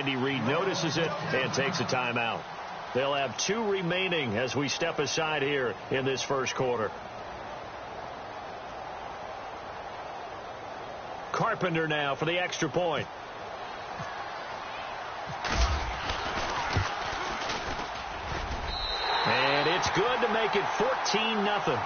Andy Reid notices it and takes a timeout. They'll have 2 remaining as we step aside here in this first quarter. Carpenter now for the extra point. And it's good to make it 14-0.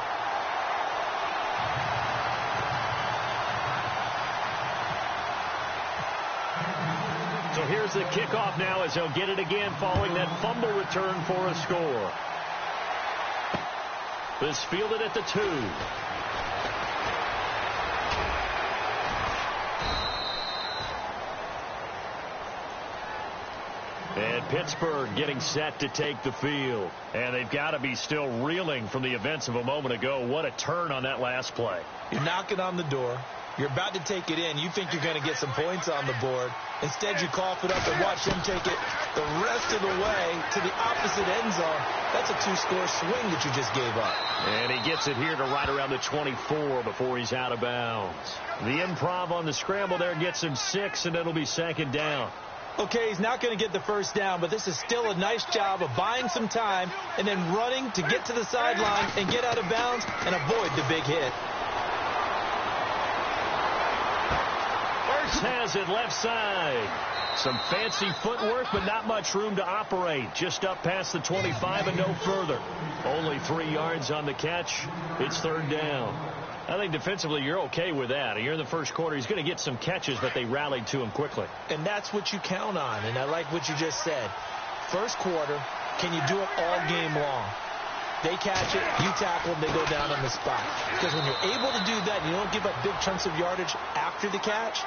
So here's the kickoff now as they'll get it again following that fumble return for a score. This fielded at the 2. And Pittsburgh getting set to take the field. And they've got to be still reeling from the events of a moment ago. What a turn on that last play. You're knocking on the door. You're about to take it in. You think you're going to get some points on the board. Instead, you cough it up and watch him take it the rest of the way to the opposite end zone. That's a 2-score swing that you just gave up. And he gets it here to right around the 24 before he's out of bounds. The improv on the scramble there gets him 6, and it'll be second down. Okay, he's not going to get the first down, but this is still a nice job of buying some time and then running to get to the sideline and get out of bounds and avoid the big hit. First has it left side. Some fancy footwork, but not much room to operate. Just up past the 25 and no further. Only 3 yards on the catch. It's third down. I think defensively you're okay with that. You're in the first quarter. He's going to get some catches, but they rallied to him quickly. And that's what you count on, and I like what you just said. First quarter, can you do it all game long? They catch it, you tackle them, they go down on the spot. Because when you're able to do that, you don't give up big chunks of yardage after the catch,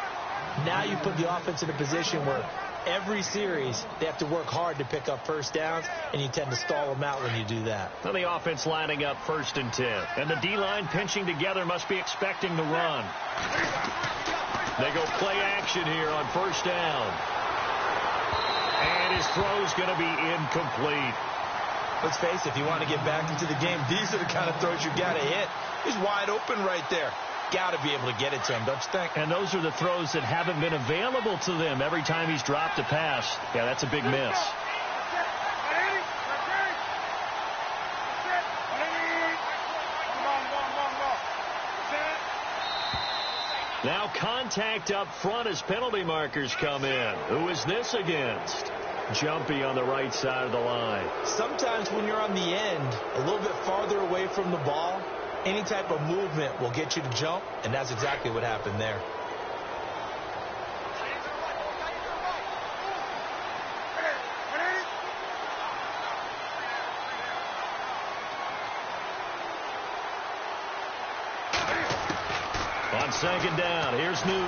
now you put the offense in a position where every series they have to work hard to pick up first downs, and you tend to stall them out when you do that. Well, the offense lining up 1st and 10. And the D-line pinching together must be expecting the run. They go play action here on first down. And his throw's going to be incomplete. Let's face it, if you want to get back into the game, these are the kind of throws you got to hit. He's wide open right there. Got to be able to get it to him, don't you think? And those are the throws that haven't been available to them every time he's dropped a pass. Yeah, that's a big miss. Now contact up front as penalty markers come in. Who is this against? Jumpy on the right side of the line. Sometimes when you're on the end, a little bit farther away from the ball, any type of movement will get you to jump, and that's exactly what happened there. On second down, here's Newton.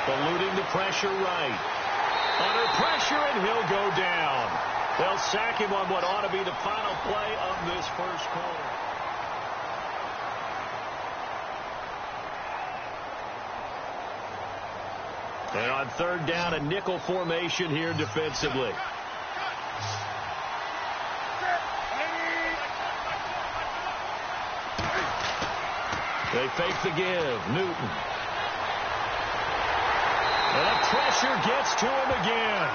Eluding the pressure right. Under pressure, and he'll go down. They'll sack him on what ought to be the final play of this first quarter. And on third down, a nickel formation here defensively. They fake the give. Newton. And pressure gets to him again.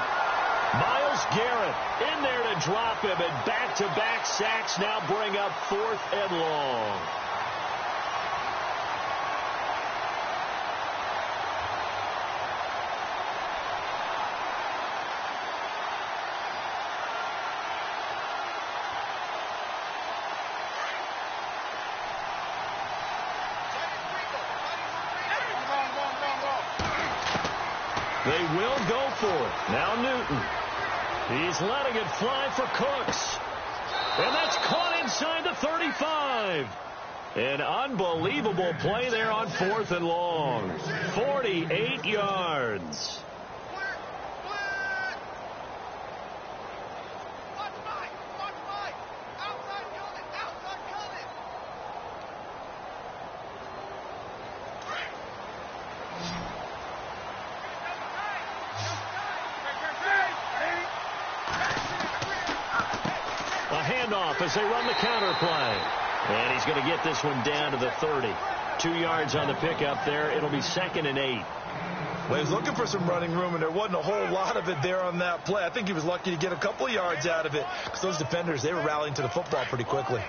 Myles Garrett in there to drop him, and back-to-back sacks now bring up 4th and long. They will go for it. Now Newton. He's letting it fly for Cooks. And that's caught inside the 35. An unbelievable play there on 4th and long. 48 yards. As they run the counter play. And he's going to get this one down to the 30. 2 yards on the pickup there. It'll be 2nd and 8. Well, he was looking for some running room, and there wasn't a whole lot of it there on that play. I think he was lucky to get a couple of yards out of it because those defenders, they were rallying to the football pretty quickly.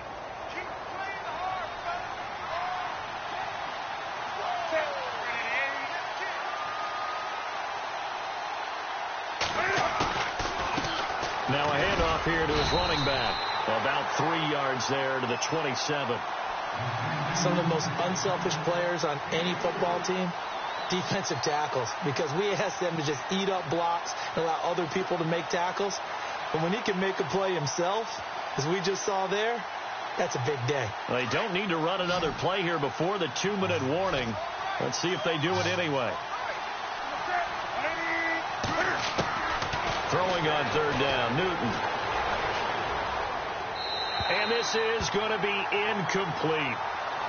Now a handoff here to his running back. About 3 yards there to the 27. Some of the most unselfish players on any football team, defensive tackles, because we ask them to just eat up blocks and allow other people to make tackles. But when he can make a play himself, as we just saw there, that's a big day. Well, they don't need to run another play here before the 2-minute warning. Let's see if they do it anyway. Throwing on third down, Newton. And this is going to be incomplete.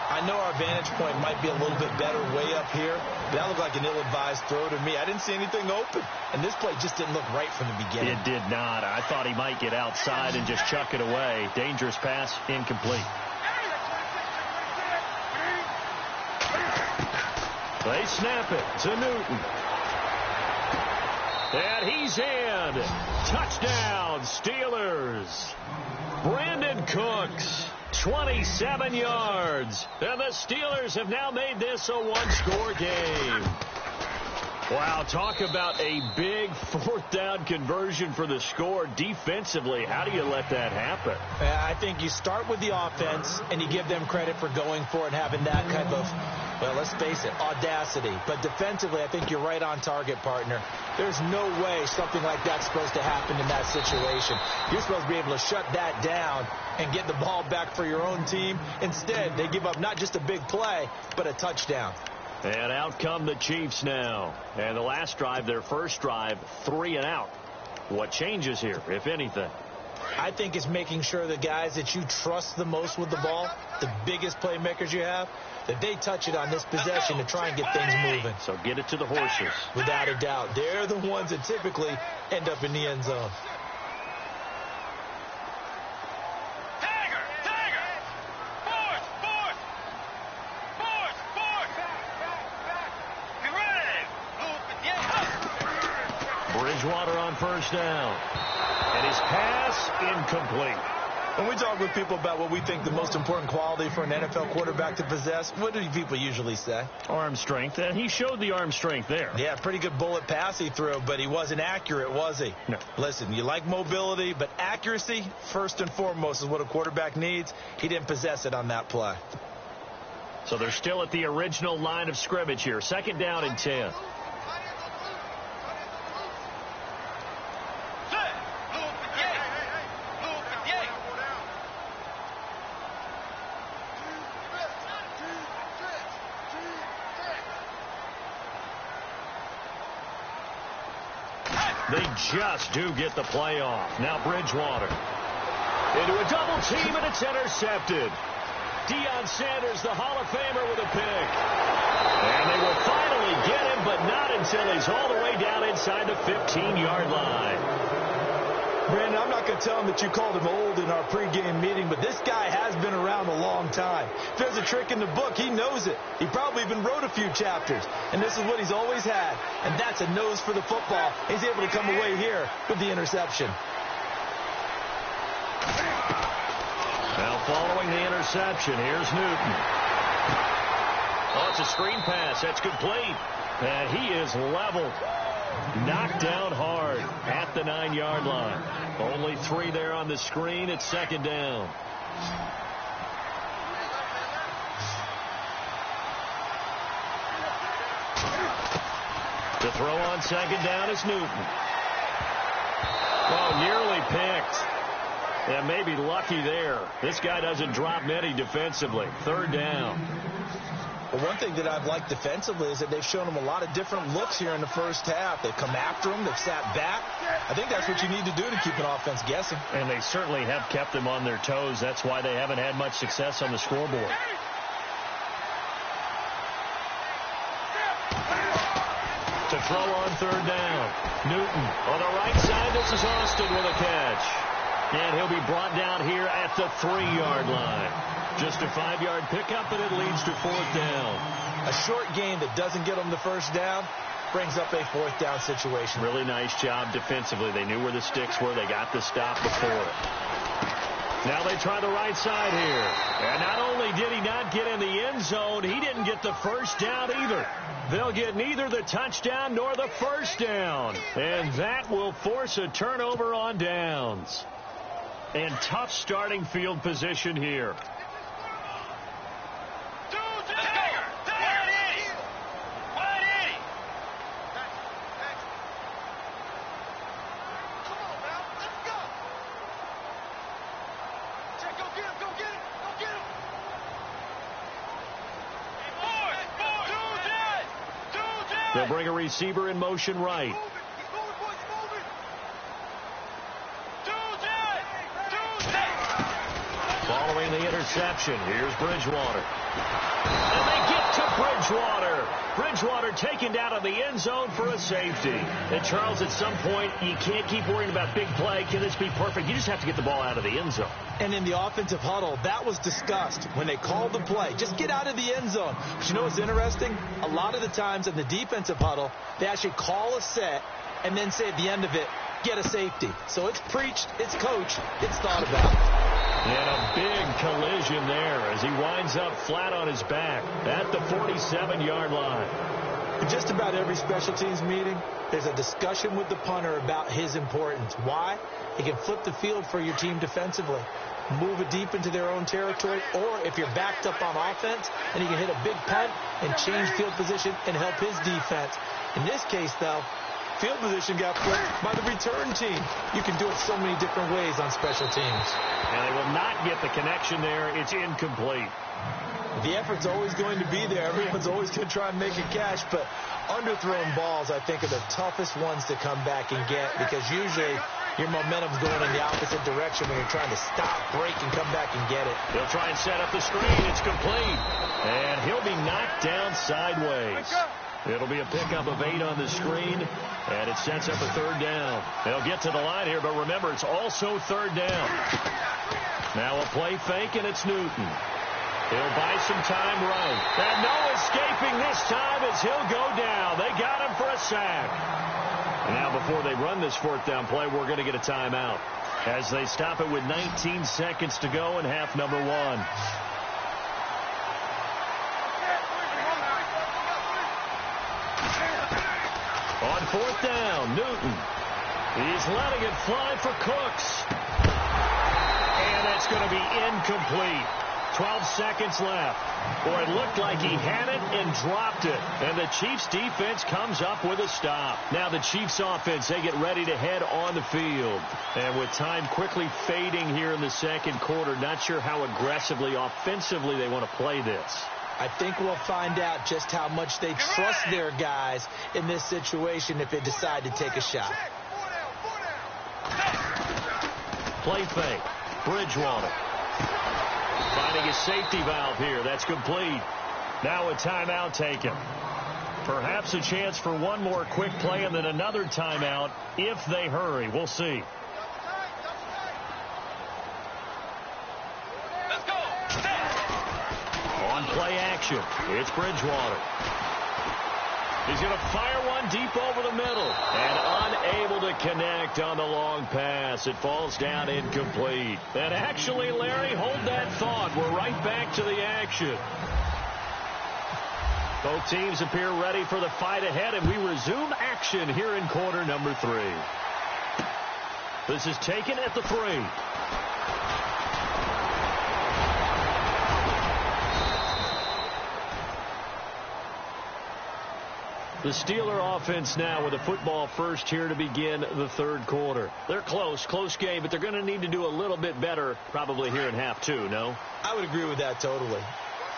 I know our vantage point might be a little bit better way up here, but that looked like an ill-advised throw to me. I didn't see anything open, and this play just didn't look right from the beginning. It did not. I thought he might get outside and just chuck it away. Dangerous pass, incomplete. They snap it to Newton. And he's in. Touchdown, Steelers. Brandon Cooks, 27 yards. And the Steelers have now made this a one-score game. Wow, talk about a big fourth down conversion for the score. Defensively, how do you let that happen? I think you start with the offense, and you give them credit for going for it and having that kind of, well, let's face it, audacity. But defensively, I think you're right on target, partner. There's no way something like that's supposed to happen in that situation. You're supposed to be able to shut that down and get the ball back for your own team. Instead, they give up not just a big play, but a touchdown. And out come the Chiefs now. And the last drive, their first drive, 3 and out. What changes here, if anything? I think it's making sure the guys that you trust the most with the ball, the biggest playmakers you have, that they touch it on this possession to try and get things moving. So get it to the horses. Without a doubt. They're the ones that typically end up in the end zone. Bridgewater on first down. And his pass incomplete. When we talk with people about what we think the most important quality for an NFL quarterback to possess, what do people usually say? Arm strength, and he showed the arm strength there. Yeah, pretty good bullet pass he threw, but he wasn't accurate, was he? No. Listen, you like mobility, but accuracy, first and foremost, is what a quarterback needs. He didn't possess it on that play. So they're still at the original line of scrimmage here. 2nd down and 10. They just do get the play off. Now Bridgewater into a double team, and it's intercepted. Deion Sanders, the Hall of Famer, with a pick. And they will finally get him, but not until he's all the way down inside the 15-yard line. Brandon, I'm not going to tell him that you called him old in our pregame meeting, but this guy has been around a long time. If there's a trick in the book, he knows it. He probably even wrote a few chapters, and this is what he's always had, and that's a nose for the football. He's able to come away here with the interception. Now following the interception, here's Newton. Oh, it's a screen pass. That's complete. And he is leveled. Knocked down hard at the 9-yard line. Only 3 there on the screen. It's 2nd down. To throw on 2nd down is Newton. Oh, nearly picked. And maybe lucky there. This guy doesn't drop many defensively. 3rd down. Well, one thing that I've liked defensively is that they've shown him a lot of different looks here in the first half. They've come after him. They've sat back. I think that's what you need to do to keep an offense guessing. And they certainly have kept them on their toes. That's why they haven't had much success on the scoreboard. To throw on 3rd down. Newton on the right side. This is Austin with a catch. And he'll be brought down here at the 3-yard line. Just a 5-yard pickup, and it leads to 4th down. A short gain that doesn't get them the first down, brings up a 4th down situation. Really nice job defensively. They knew where the sticks were. They got the stop before it. Now they try the right side here. And not only did he not get in the end zone, he didn't get the first down either. They'll get neither the touchdown nor the first down. And that will force a turnover on downs. And tough starting field position here. They'll bring a receiver in motion right. Following the interception, here's Bridgewater. And they get to Bridgewater. Bridgewater taken down in the end zone for a safety. And Charles, at some point, you can't keep worrying about big play. Can this be perfect? You just have to get the ball out of the end zone. And in the offensive huddle, that was discussed when they called the play. Just get out of the end zone. But you know what's interesting? A lot of the times in the defensive huddle, they actually call a set and then say at the end of it, get a safety. So it's preached, it's coached, it's thought about. And a big collision there as he winds up flat on his back at the 47-yard line. In just about every special teams meeting, there's a discussion with the punter about his importance. Why? He can flip the field for your team defensively, move it deep into their own territory, or if you're backed up on offense, then he can hit a big punt and change field position and help his defense. In this case, though, field position got flipped by the return team. You can do it so many different ways on special teams. And they will not get the connection there. It's incomplete. The effort's always going to be there. Everyone's always going to try and make a catch, but underthrown balls, I think, are the toughest ones to come back and get because usually your momentum's going in the opposite direction when you're trying to stop, break, and come back and get it. He'll try and set up the screen. It's complete. And he'll be knocked down sideways. It'll be a pickup of 8 on the screen, and it sets up a 3rd down. They'll get to the line here, but remember, it's also 3rd down. Now a play fake, and it's Newton. He'll buy some time right. And no escaping this time as he'll go down. They got him for a sack. And now before they run this 4th down play, we're going to get a timeout as they stop it with 19 seconds to go in half number 1. On 4th down, Newton. He's letting it fly for Cooks. And it's going to be incomplete. 12 seconds left. Boy, it looked like he had it and dropped it. And the Chiefs defense comes up with a stop. Now the Chiefs offense, they get ready to head on the field. And with time quickly fading here in the second quarter, not sure how aggressively, offensively they want to play this. I think we'll find out just how much they trust their guys in this situation if they decide to take a shot. Play fake. Bridgewater. Finding a safety valve here. That's complete. Now a timeout taken. Perhaps a chance for one more quick play and then another timeout if they hurry. We'll see. Let's go. On play action, it's Bridgewater. He's going to fire one deep over the middle and unable to connect on the long pass. It falls down incomplete. And actually, Larry, hold that thought. We're right back to the action. Both teams appear ready for the fight ahead, and we resume action here in quarter number 3. This is taken at the 3. The Steeler offense now with a football first here to begin the 3rd quarter. They're close game, but they're going to need to do a little bit better probably here in half 2, no? I would agree with that totally.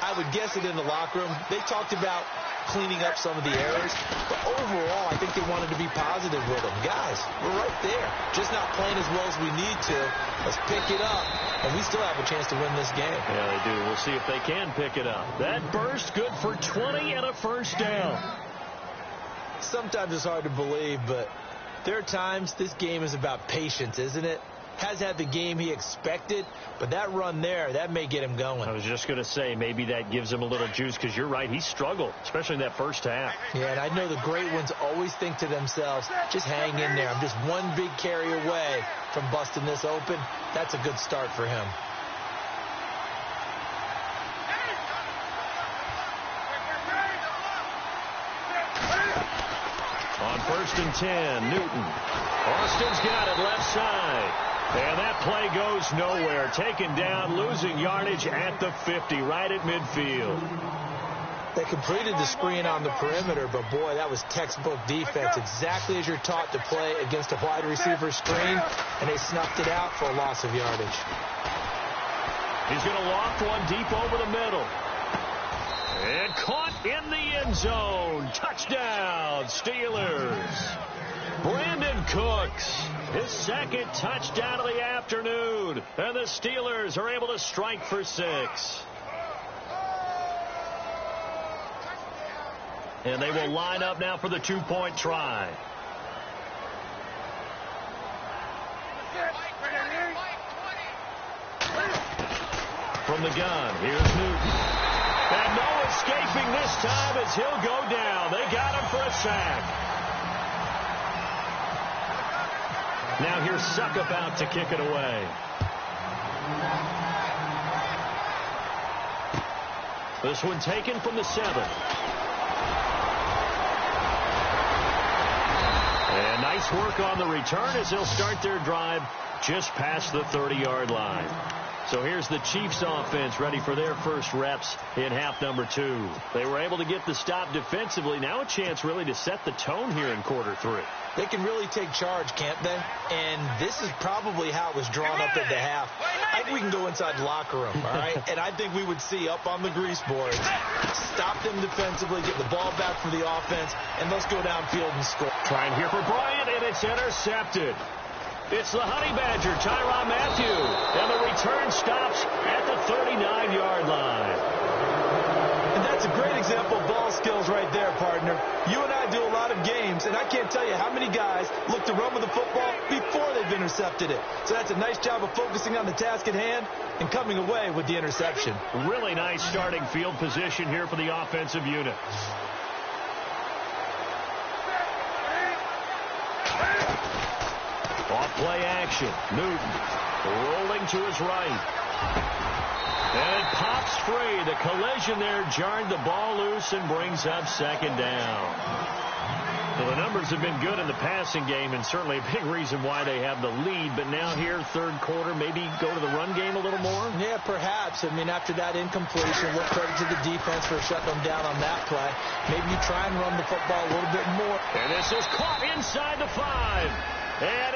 I would guess it in the locker room. They talked about cleaning up some of the errors, but overall, I think they wanted to be positive with them. Guys, we're right there. Just not playing as well as we need to. Let's pick it up, and we still have a chance to win this game. Yeah, they do. We'll see if they can pick it up. That burst good for 20 and a first down. Sometimes it's hard to believe, but there are times this game is about patience, isn't it? has had the game he expected, but that run there, that may get him going. I was just going to say, maybe that gives him a little juice, because you're right, he struggled, especially in that first half. Yeah, and I know the great ones always think to themselves, just hang in there. I'm just one big carry away from busting this open. That's a good start for him. On 1st and 10, Newton. Austin's got it left side. And that play goes nowhere. Taken down, losing yardage at the 50, right at midfield. They completed the screen on the perimeter, but boy, that was textbook defense. Exactly as you're taught to play against a wide receiver screen, and they snuffed it out for a loss of yardage. He's going to loft one deep over the middle. And caught in the end zone. Touchdown, Steelers. Brandon Cooks, his second touchdown of the afternoon. And the Steelers are able to strike for 6. And they will line up now for the 2-point try. From the gun, here's Newton. And no escaping this time as he'll go down. They got him for a sack. Now here's Succop out to kick it away. This one taken from the 7. And nice work on the return as they'll start their drive just past the 30-yard line. So here's the Chiefs offense ready for their first reps in half number 2. They were able to get the stop defensively. Now a chance really to set the tone here in quarter 3. They can really take charge, can't they? And this is probably how it was drawn up at the half. I think we can go inside the locker room, all right? And I think we would see up on the grease boards, stop them defensively, get the ball back for the offense, and let's go downfield and score. Trying here for Bryant, and it's intercepted. It's the Honey Badger, Tyrann Mathieu, and the return stops at the 39-yard line. And that's a great example of ball skills right there, partner. You and I do a lot of games, and I can't tell you how many guys look to run with the football before they've intercepted it. So that's a nice job of focusing on the task at hand and coming away with the interception. Really nice starting field position here for the offensive unit. Off play action. Newton rolling to his right. And it pops free. The collision there jarred the ball loose and brings up second down. Well, the numbers have been good in the passing game, and certainly a big reason why they have the lead. But now here, third quarter, maybe go to the run game a little more? Yeah, perhaps. I mean, after that incompletion, we'll credit to the defense for shutting them down on that play. Maybe you try and run the football a little bit more. And this is caught inside the 5. And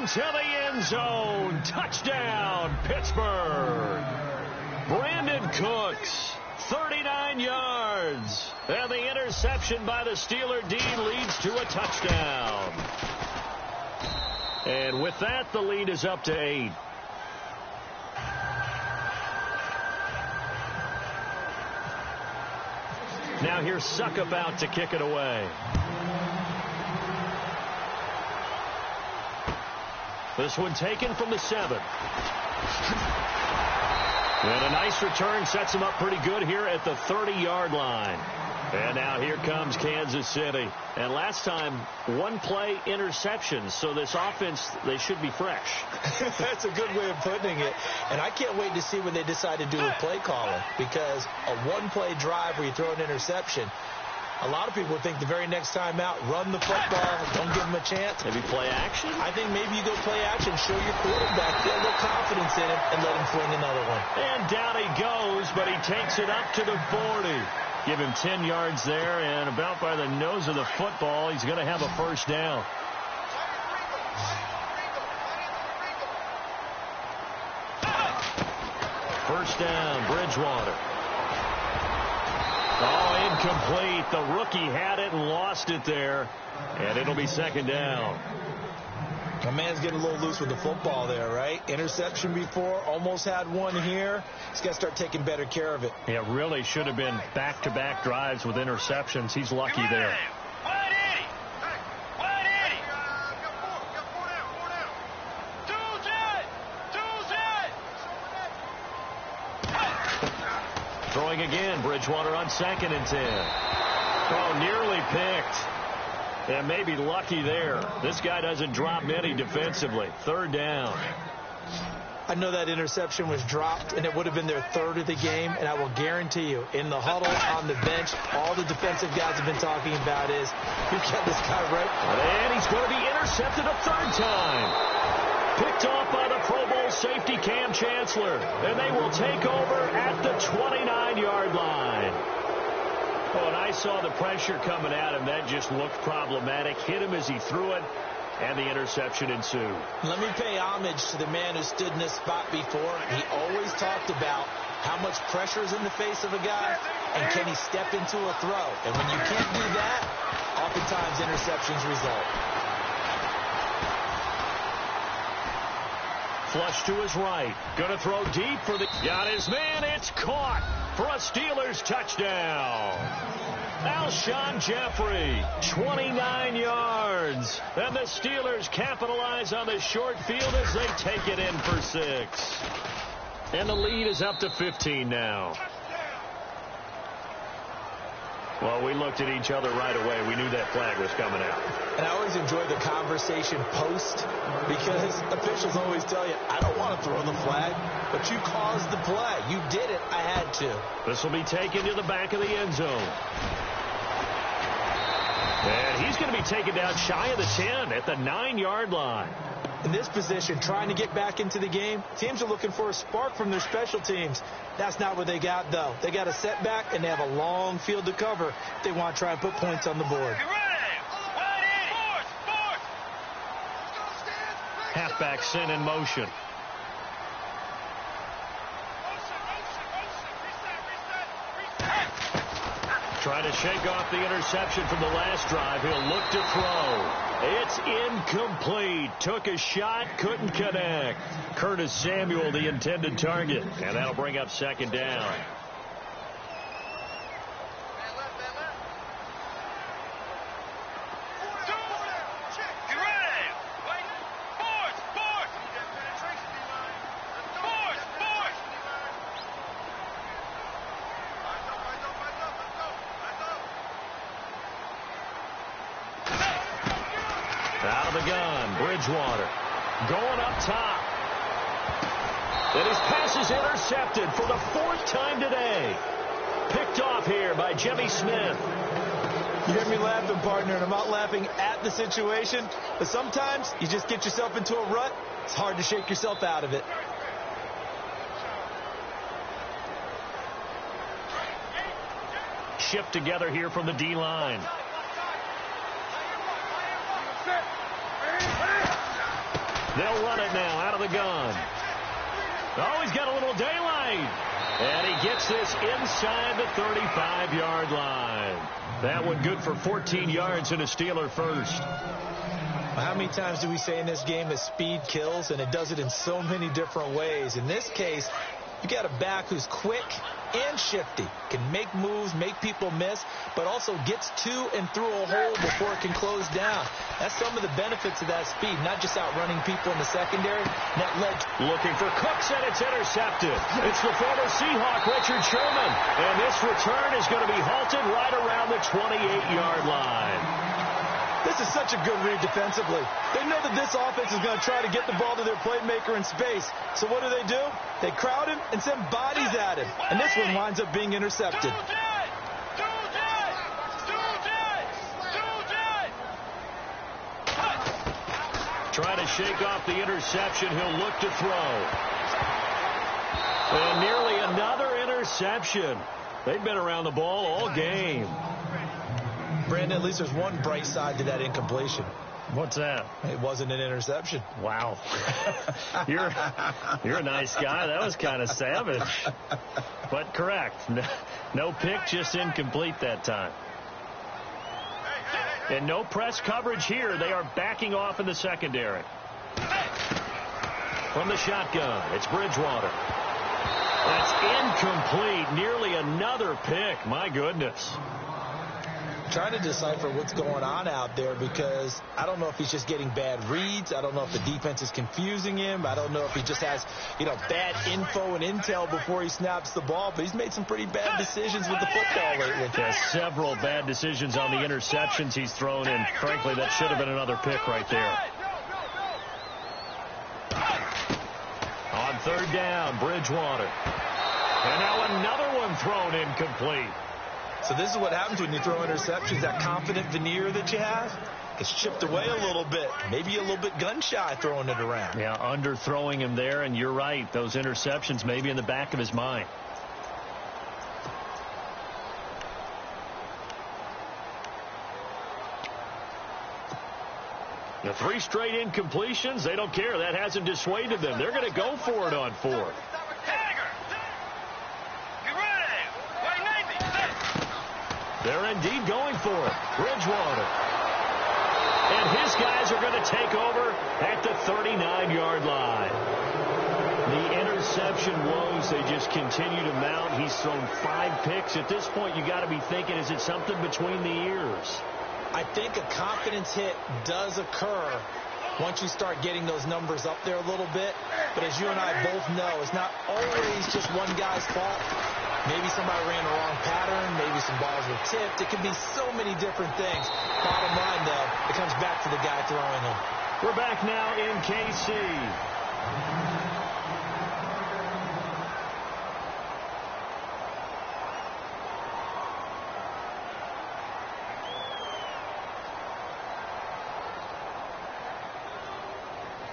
into the end zone. Touchdown, Pittsburgh. Brandon Cooks, 39 yards. And the interception by the Steeler D leads to a touchdown. And with that, the lead is up to 8. Now here's Succop out to kick it away. This one taken from the 7. And a nice return sets him up pretty good here at the 30-yard line. And now here comes Kansas City. And last time, one play interceptions. So this offense, they should be fresh. That's a good way of putting it. And I can't wait to see what they decide to do with play calling. Because a one-play drive where you throw an interception, a lot of people think the very next time out, run the football, don't give them a chance. Maybe play action? I think maybe you go play action, show your quarterback, get a little confidence in him, and let him fling another one. And down he goes, but he takes it up to the 40. Give him 10 yards there, and about by the nose of the football, he's going to have a first down. First down, Bridgewater. Oh, incomplete. The rookie had it and lost it there. And it'll be second down. My man's getting a little loose with the football there, right? Interception before, almost had one here. He's got to start taking better care of it. Yeah, really should have been back-to-back drives with interceptions. He's lucky there. Throwing again, Bridgewater on 2nd and 10. Oh, nearly picked. And maybe lucky there. This guy doesn't drop many defensively. 3rd down. I know that interception was dropped, and it would have been their 3rd of the game, and I will guarantee you, in the huddle, on the bench, all the defensive guys have been talking about is, you get this guy right. And he's going to be intercepted a 3rd time. Picked off by the Pro Bowl safety Cam Chancellor, and they will take over at the 29-yard line. Oh, and I saw the pressure coming at him. That just looked problematic. Hit him as he threw it. And the interception ensued. Let me pay homage to the man who stood in this spot before. He always talked about how much pressure is in the face of a guy, and can he step into a throw. And when you can't do that, oftentimes interceptions result. Flush to his right. Going to throw deep for the... Got his man. It's caught for a Steelers touchdown. Alshon Jeffrey, 29 yards. And the Steelers capitalize on the short field as they take it in for 6. And the lead is up to 15 now. Well, we looked at each other right away. We knew that flag was coming out. And I always enjoy the conversation post, because officials always tell you, I don't want to throw the flag, but you caused the play. You did it. I had to. This will be taken to the back of the end zone. And he's going to be taken down shy of the 10 at the 9-yard line. In this position, trying to get back into the game, teams are looking for a spark from their special teams. That's not what they got, though. They got a setback, and they have a long field to cover if they want to try and put points on the board. Halfback sent in motion. Trying to shake off the interception from the last drive. He'll look to throw. It's incomplete. Took a shot, couldn't connect. Curtis Samuel, the intended target. And that'll bring up 2nd down. Out of the gun, Bridgewater going up top. And his pass is intercepted for the 4th time today. Picked off here by Jimmy Smith. You hear me laughing, partner, and I'm not laughing at the situation, but sometimes you just get yourself into a rut. It's hard to shake yourself out of it. Shift together here from the D-line. They'll run it now out of the gun. Oh, he's got a little daylight. And he gets this inside the 35-yard line. That one good for 14 yards and a Steeler first. How many times do we say in this game that speed kills, and it does it in so many different ways? In this case, you got a back who's quick and shifty, can make moves, make people miss, but also gets to and through a hole before it can close down. That's some of the benefits of that speed, not just outrunning people in the secondary. That led looking for Cooks, and it's intercepted. It's the former Seahawk, Richard Sherman, and this return is going to be halted right around the 28-yard line. This is such a good read defensively. They know that this offense is going to try to get the ball to their playmaker in space. So what do? They crowd him and send bodies at him. And this one winds up being intercepted. Trying to shake off the interception. He'll look to throw. And nearly another interception. They've been around the ball all game. Brandon, at least there's one bright side to that incompletion. What's that? It wasn't an interception. Wow. You're a nice guy. That was kind of savage. But correct. No pick, just incomplete that time. And no press coverage here. They are backing off in the secondary. From the shotgun, it's Bridgewater. That's incomplete. Nearly another pick. My goodness. trying to decipher what's going on out there because I don't know if he's just getting bad reads. I don't know if the defense is confusing him. I don't know if he just has, bad info and intel before he snaps the ball. But he's made some pretty bad decisions with the football lately. Yeah, several bad decisions on the interceptions he's thrown in. Frankly, that should have been another pick right there. On third down, Bridgewater. And now another one thrown incomplete. So this is what happens when you throw interceptions. That confident veneer that you have gets chipped away a little bit. Maybe a little bit gun-shy throwing it around. Yeah, underthrowing him there, and you're right. Those interceptions may be in the back of his mind. The 3 straight incompletions, they don't care. That hasn't dissuaded them. They're going to go for it on 4th. They're indeed going for it. Bridgewater. And his guys are going to take over at the 39-yard line. The interception woes, they just continue to mount. He's thrown 5 picks. At this point, you got to be thinking, is it something between the ears? I think a confidence hit does occur once you start getting those numbers up there a little bit. But as you and I both know, it's not always just one guy's fault. Maybe somebody ran the wrong pattern. Maybe some balls were tipped. It could be so many different things. Bottom line, though, it comes back to the guy throwing them. We're back now in KC.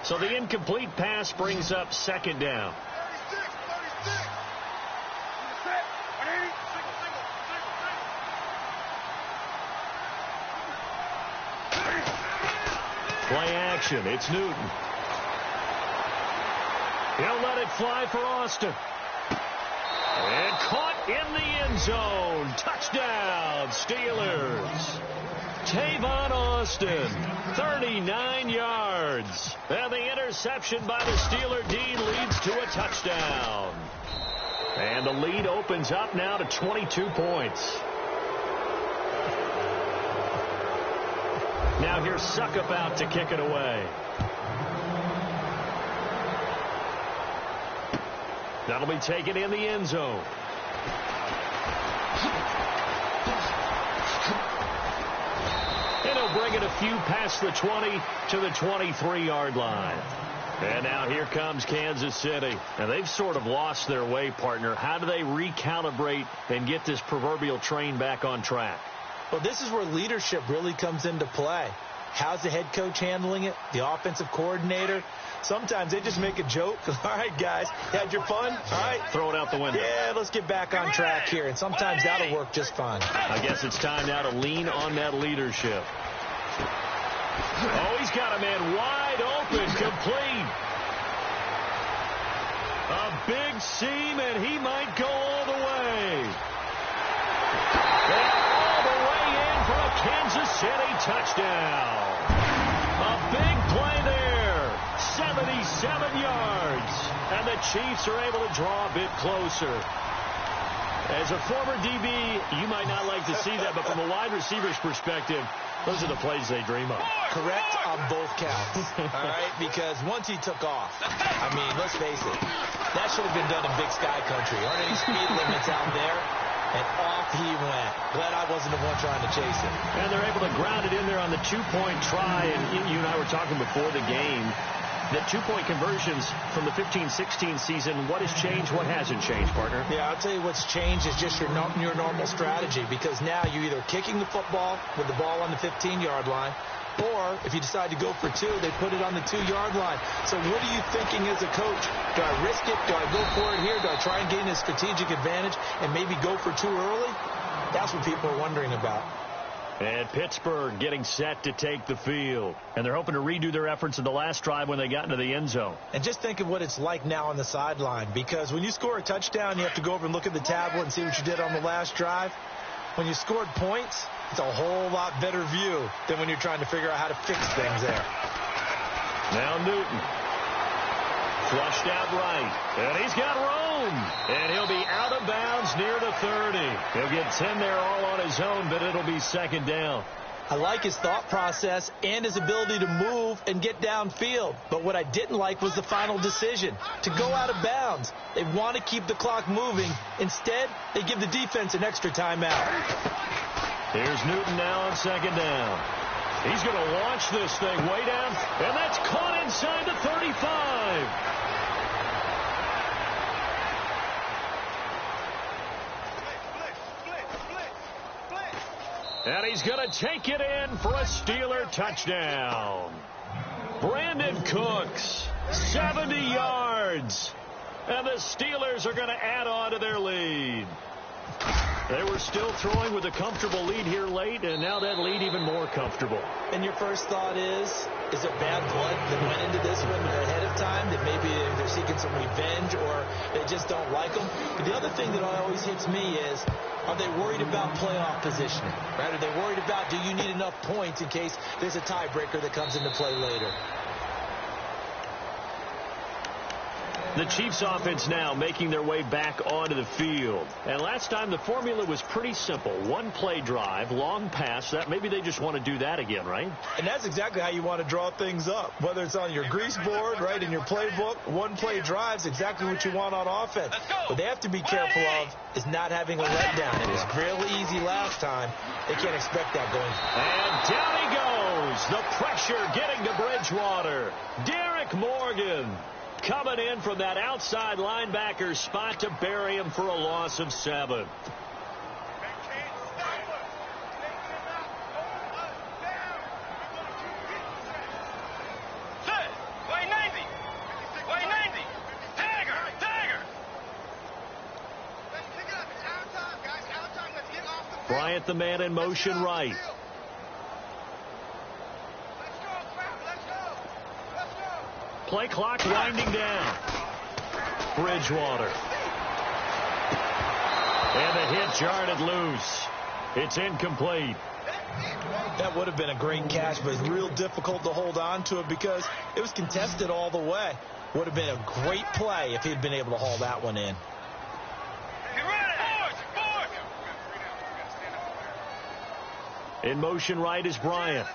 So the incomplete pass brings up second down. Play action. It's Newton. He'll let it fly for Austin. And caught in the end zone. Touchdown, Steelers. Tavon Austin, 39 yards. And the interception by the Steeler D leads to a touchdown. And the lead opens up now to 22 points. Now here's Suckup out to kick it away. That'll be taken in the end zone. And he'll bring it a few past the 20 to the 23-yard line. And now here comes Kansas City. And they've sort of lost their way, partner. How do they recalibrate and get this proverbial train back on track? Well, this is where leadership really comes into play. How's the head coach handling it? The offensive coordinator? Sometimes they just make a joke. All right, guys, you had your fun? All right. Throw it out the window. Yeah, let's get back on track here. And sometimes that'll work just fine. I guess it's time now to lean on that leadership. Oh, he's got a man wide open, complete. A big seam, and he might go all the way. And all the way in for a Kansas City touchdown. A big play there. 77 yards. And the Chiefs are able to draw a bit closer. As a former DB, you might not like to see that, but from a wide receiver's perspective, those are the plays they dream of. Correct on both counts, all right? Because once he took off, I mean, let's face it, that should have been done in Big Sky Country. Aren't any speed limits out there? And off he went. Glad I wasn't the one trying to chase it. And they're able to ground it in there on the two-point try. And you and I were talking before the game. The two-point conversions from the 15-16 season, what has changed, what hasn't changed, partner? Yeah, I'll tell you what's changed is just your normal strategy, because now you're either kicking the football with the ball on the 15-yard line, or if you decide to go for 2, they put it on the 2-yard line. So what are you thinking as a coach? Do I risk it? Do I go for it here? Do I try and gain a strategic advantage and maybe go for 2 early? That's what people are wondering about. And Pittsburgh getting set to take the field. And they're hoping to redo their efforts in the last drive when they got into the end zone. And just think of what it's like now on the sideline. Because when you score a touchdown, you have to go over and look at the tablet and see what you did on the last drive. When you scored points, it's a whole lot better view than when you're trying to figure out how to fix things there. Now Newton. Flushed out right. And he's got room. And he'll be out of bounds near the 30. He'll get 10 there all on his own, but it'll be second down. I like his thought process and his ability to move and get downfield. But what I didn't like was the final decision, to go out of bounds. They want to keep the clock moving. Instead, they give the defense an extra timeout. Here's Newton now on second down. He's going to launch this thing way down, and that's caught inside the 35. And he's going to take it in for a Steeler touchdown. Brandon Cooks, 70 yards. And the Steelers are going to add on to their lead. They were still throwing with a comfortable lead here late, and now that lead even more comfortable. And your first thought is it bad blood that went into this one ahead of time, that maybe they're seeking some revenge or they just don't like them? But the other thing that always hits me is, are they worried about playoff positioning? Right? Are they worried about, do you need enough points in case there's a tiebreaker that comes into play later? The Chiefs offense now making their way back onto the field. And last time the formula was pretty simple. One play drive, long pass. That maybe they just want to do that again, right? And that's exactly how you want to draw things up. Whether it's on your grease board, right, in your playbook, one play drive's exactly what you want on offense. What they have to be careful of is not having a letdown. It was really easy last time. They can't expect that going. And down he goes. The pressure getting to Bridgewater. Derek Morgan coming in from that outside linebacker spot to bury him for a loss of 7. Bryant, the man in motion right. Play clock winding down. Bridgewater. And the hit jarred it loose. It's incomplete. That would have been a great catch, but it's real difficult to hold on to it because it was contested all the way. Would have been a great play if he'd been able to haul that one in. In motion right is Bryant.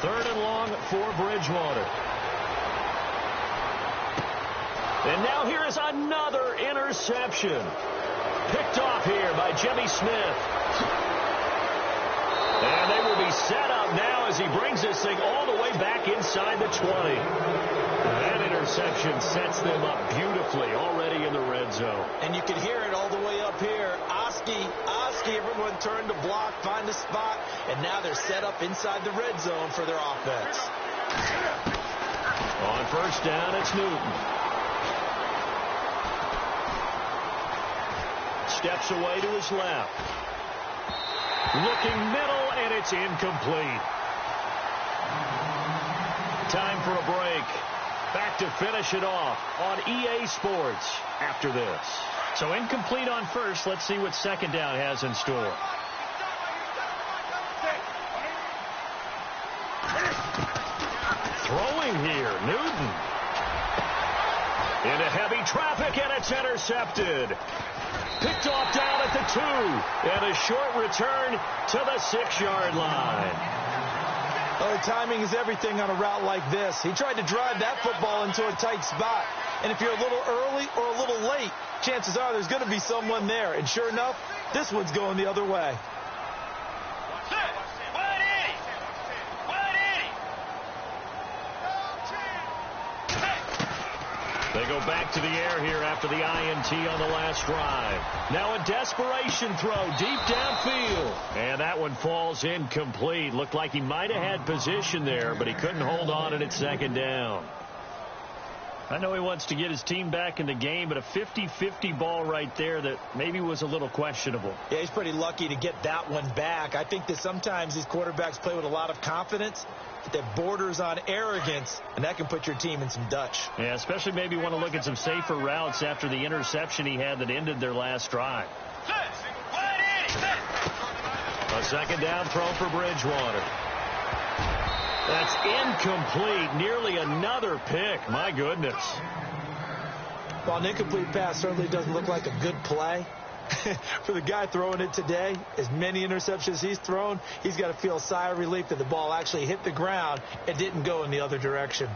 Third and long for Bridgewater. And now here is another interception. Picked off here by Jimmy Smith. And they will be set up now as he brings this thing all the way back inside the 20. That interception sets them up beautifully already in the red zone. And you can hear it all the way up here. Oski, everyone turned to block, find a spot, and now they're set up inside the red zone for their offense. On first down, it's Newton. Steps away to his left. Looking middle, and it's incomplete. Time for a break. Back to finish it off on EA Sports after this. So incomplete on first. Let's see what second down has in store. Throwing here, Newton. Into heavy traffic, and it's intercepted. Picked off down at the 2. And a short return to the 6-yard line. Oh, timing is everything on a route like this. He tried to drive that football into a tight spot. And if you're a little early or a little late, chances are there's going to be someone there. And sure enough, this one's going the other way. They go back to the air here after the INT on the last drive. Now a desperation throw deep downfield. And that one falls incomplete. Looked like he might have had position there, but he couldn't hold on and it's second down. I know he wants to get his team back in the game, but a 50-50 ball right there that maybe was a little questionable. Yeah, he's pretty lucky to get that one back. I think that sometimes these quarterbacks play with a lot of confidence that borders on arrogance, and that can put your team in some Dutch. Yeah, especially maybe want to look at some safer routes after the interception he had that ended their last drive. A second down throw for Bridgewater. That's incomplete. Nearly another pick. My goodness. Well, an incomplete pass certainly doesn't look like a good play. For the guy throwing it today, as many interceptions he's thrown, he's got to feel a sigh of relief that the ball actually hit the ground and didn't go in the other direction.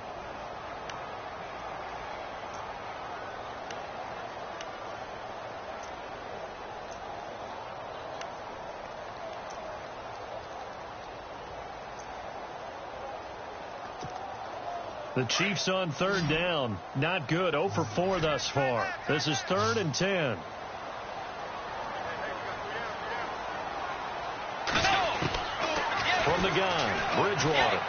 The Chiefs on third down. Not good. 0 for 4 thus far. This is 3rd and 10. From the gun, Bridgewater.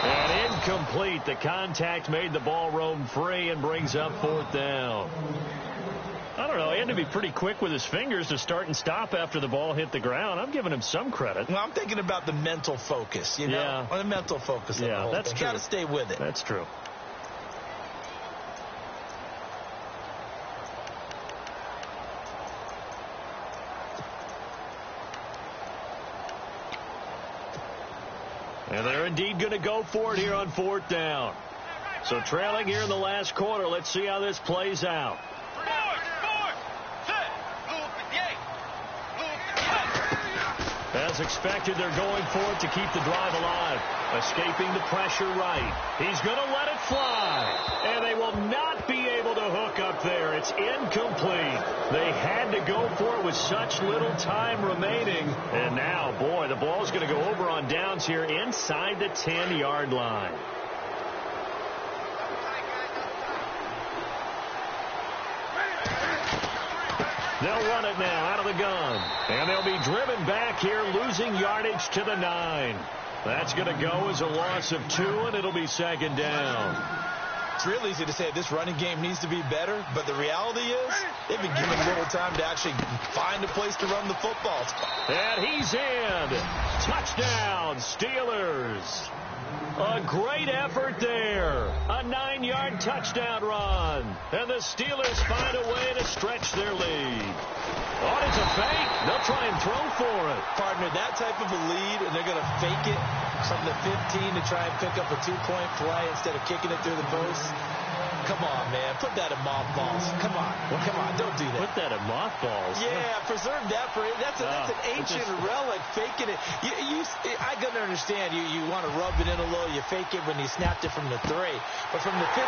And incomplete. The contact made the ball roam free and brings up 4th down. I don't know. He had to be pretty quick with his fingers to start and stop after the ball hit the ground. I'm giving him some credit. Well, I'm thinking about the mental focus, you know? Yeah. Or the mental focus of the whole that's thing. true. Got to stay with it. That's true. And they're indeed going to go for it here on 4th down. So trailing here in the last quarter. Let's see how this plays out. As expected, they're going for it to keep the drive alive. Escaping the pressure right. He's going to let it fly. And they will not be able to hook up there. It's incomplete. They had to go for it with such little time remaining. And now, boy, the ball's going to go over on downs here inside the 10-yard line. They'll run it now out of the gun. And they'll be driven back here, losing yardage to the 9. That's going to go as a loss of 2, and it'll be 2nd down. It's real easy to say this running game needs to be better, but the reality is they've been given little time to actually find a place to run the football. And he's in. Touchdown, Steelers. A great effort there. A 9-yard touchdown run. And the Steelers find a way to stretch their lead. Oh, it's a fake. They'll try and throw for it. Partner, that type of a lead, and they're going to fake it from the 15 to try and pick up a 2-point play instead of kicking it through the post. Come on, man. Put that in mothballs. Come on. Come on. Don't do that. Put that in mothballs. Yeah, preserve that for it. That's an ancient relic. Faking it. I can understand. You want to rub it in a little. You fake it when you snapped it from the 3. But from the 15,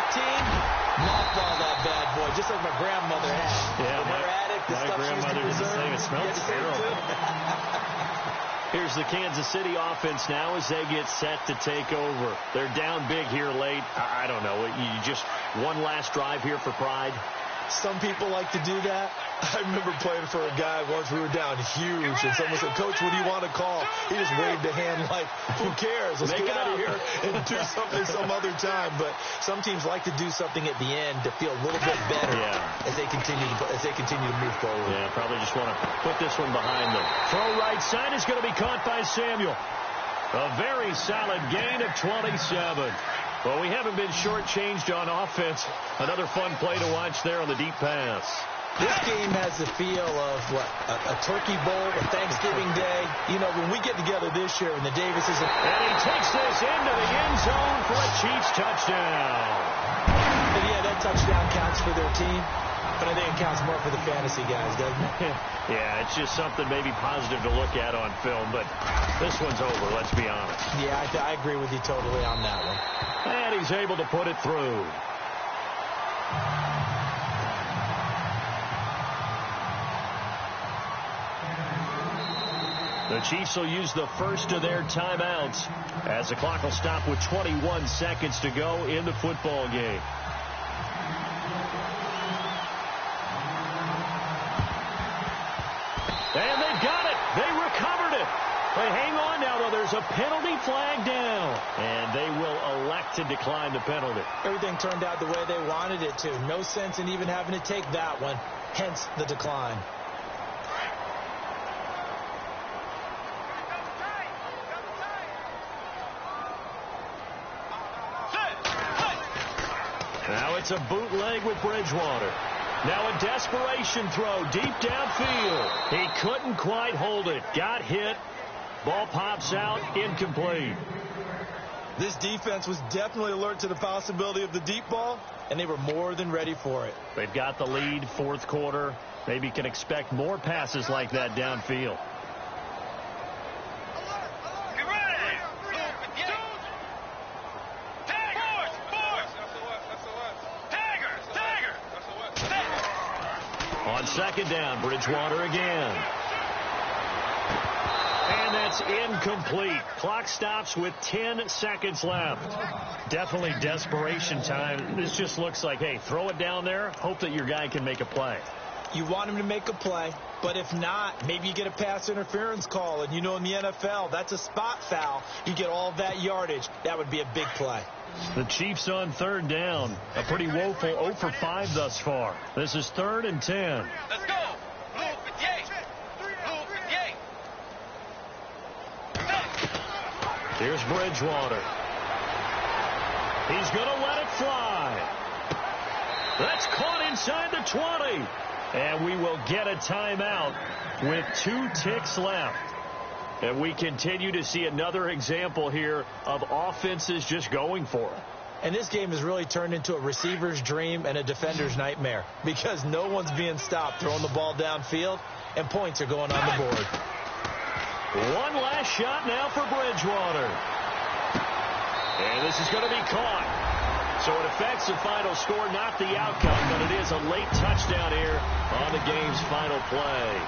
mothball that bad boy, just like my grandmother had. Yeah, my grandmother did the same. It smells terrible. Here's the Kansas City offense now as they get set to take over. They're down big here late. I don't know. You just one last drive here for pride. Some people like to do that. I remember playing for a guy once. We were down huge, and someone said, "Coach, what do you want to call?" He just waved a hand like, "Who cares? Let's get out of here and do something some other time." But some teams like to do something at the end to feel a little bit better as they continue to move forward. Yeah, probably just want to put this one behind them. Throw right side is going to be caught by Samuel. A very solid gain of 27. Well, we haven't been shortchanged on offense. Another fun play to watch there on the deep pass. This game has the feel of, a Turkey Bowl, a Thanksgiving Day. You know, when we get together this year and the Davises... And he takes this into the end zone for a Chiefs touchdown. And yeah, that touchdown counts for their team. But I think it counts more for the fantasy guys, doesn't it? Yeah, it's just something maybe positive to look at on film, but this one's over, let's be honest. Yeah, I agree with you totally on that one. And he's able to put it through. The Chiefs will use the first of their timeouts as the clock will stop with 21 seconds to go in the football game. And they've got it. They recovered it. They hang on now, though. There's a penalty flag down. And they will elect to decline the penalty. Everything turned out the way they wanted it to. No sense in even having to take that one. Hence the decline. Now it's a bootleg with Bridgewater. Now a desperation throw deep downfield. He couldn't quite hold it. Got hit. Ball pops out. Incomplete. This defense was definitely alert to the possibility of the deep ball, and they were more than ready for it. They've got the lead, fourth quarter. Maybe can expect more passes like that downfield. On second down, Bridgewater again. And that's incomplete. Clock stops with 10 seconds left. Definitely desperation time. This just looks like, hey, throw it down there, hope that your guy can make a play. You want him to make a play, but if not, maybe you get a pass interference call. And you know in the NFL, that's a spot foul. You get all that yardage. That would be a big play. The Chiefs on third down. A pretty woeful 0 for 5 thus far. This is 3rd and 10. Let's go. Blue 58. Blue 58. Here's Bridgewater. He's going to let it fly. That's caught inside the 20. And we will get a timeout with 2 ticks left. And we continue to see another example here of offenses just going for it. And this game has really turned into a receiver's dream and a defender's nightmare because no one's being stopped throwing the ball downfield, and points are going on the board. One last shot now for Bridgewater. And this is going to be caught. So it affects the final score, not the outcome, but it is a late touchdown here on the game's final play.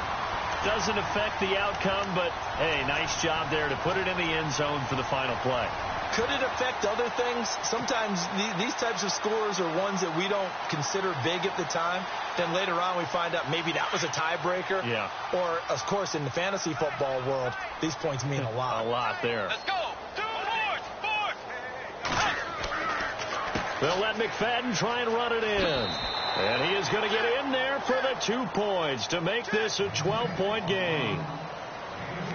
Doesn't affect the outcome, but, hey, nice job there to put it in the end zone for the final play. Could it affect other things? Sometimes these types of scores are ones that we don't consider big at the time. Then later on we find out maybe that was a tiebreaker. Yeah. Or, of course, in the fantasy football world, these points mean a lot. A lot there. Let's go. 2 boards. They'll let McFadden try and run it in. And he is going to get in there for the 2 points to make this a 12-point game.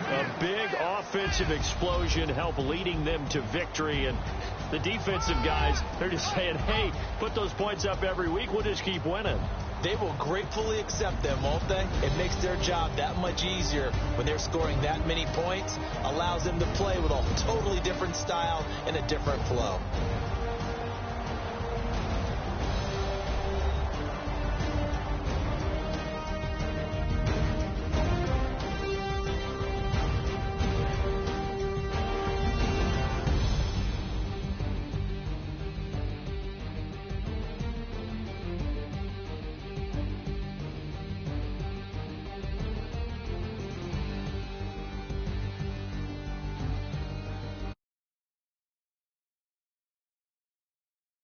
A big offensive explosion helped leading them to victory. And the defensive guys, they're just saying, hey, put those points up every week. We'll just keep winning. They will gratefully accept them, won't they? It makes their job that much easier when they're scoring that many points. Allows them to play with a totally different style and a different flow.